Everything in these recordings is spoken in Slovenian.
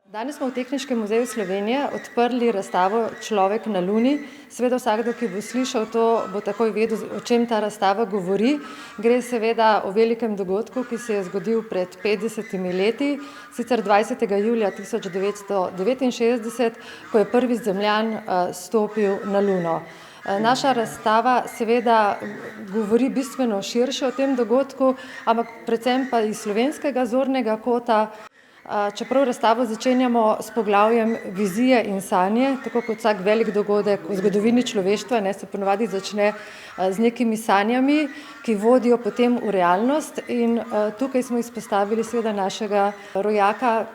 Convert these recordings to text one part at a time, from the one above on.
Danes smo v Tehniškem muzeju Slovenije odprli razstavo Človek na Luni. Seveda vsakdo, ki bo slišal to, bo takoj vedel, o čem ta razstava govori. Gre seveda o velikem dogodku, ki se je zgodil pred 50 leti, sicer 20. julija 1969, ko je prvi Zemljan stopil na Luno. Naša razstava seveda govori bistveno širše o tem dogodku, ampak predvsem pa iz slovenskega zornega kota. Čeprav razstavo začenjamo s poglavjem vizije in sanje, tako kot vsak velik dogodek v zgodovini človeštva, se ponavadi začne z nekimi sanjami, ki vodijo potem v realnost, in tukaj smo izpostavili seveda našega rojaka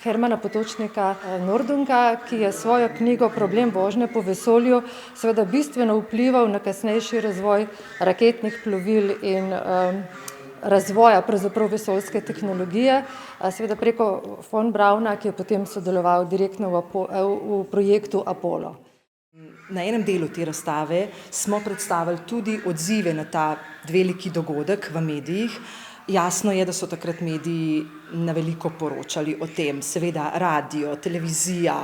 Hermana Potočnika Nordunga, ki je svojo knjigo Problem vožnje po vesolju seveda bistveno vplival na kasnejši razvoj raketnih plovil in razvoja pravzaprav vesoljske tehnologije, seveda preko von Brauna, ki je potem sodeloval direktno v projektu Apollo. Na enem delu te razstave smo predstavili tudi odzive na ta veliki dogodek v medijih. Jasno je, da so takrat mediji na veliko poročali o tem, seveda radio, televizija,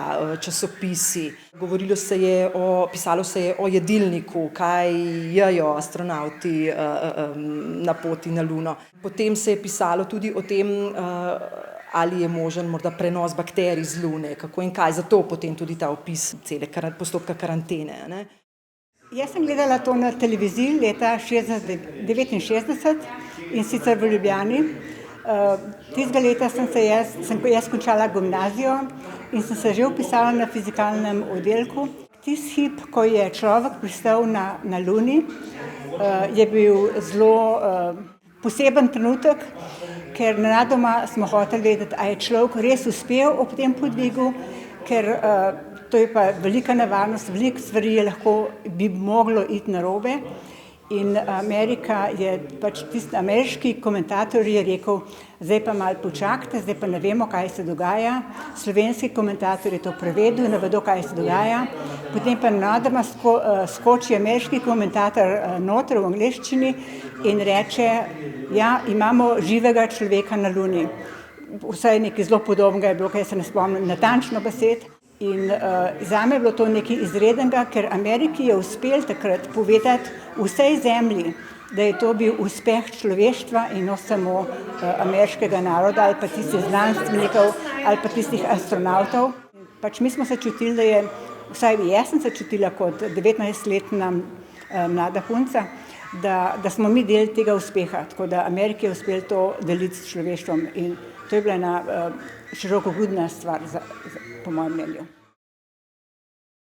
časopisi. Pisalo se je o jedilniku, kaj jejo astronavti na poti na Luno. Potem se je pisalo tudi o tem, ali je možen morda prenos bakterij z Lune, kako in kaj, zato potem tudi ta opis cele postopka karantene, ne. Jaz sem gledala to na televiziji leta 1969 in sicer v Ljubljani. Tistega leta sem jaz končala gimnazijo in sem se že vpisala na fizikalnem oddelku. Tisti hip, ko je človek pristal na Luni, je bil zelo poseben trenutek, ker nenadoma smo hoteli vedeti, a je človek res uspel ob tem podvigu, ker to je pa velika nevarnost, veliko stvari bi moglo iti narobe. In ameriški komentator je rekel, zdaj pa malo počakajte, zdaj pa ne vemo, kaj se dogaja. Slovenski komentator je to prevedel, ne vedo, kaj se dogaja. Potem pa nenadoma skoči ameriški komentator noter v angleščini in reče, ja, imamo živega človeka na Luni. Vsaj nekaj zelo podobnega je bilo, kaj se ne spomnim natančno besed. In zame je bilo to nekaj izrednega, ker Ameriki je uspel takrat povedati vsej zemlji, da je to bil uspeh človeštva in ne samo ameriškega naroda ali pa tistih znanstvenikov ali pa tistih astronavtov. Mi smo se čutili, da je, vsaj jaz sem se čutila kot 19-letna mlada punca, da smo mi del tega uspeha, tako da Ameriki je uspel to deliti s človeštvom in to je bila ena širokogrudna stvar, po mojem mnenju.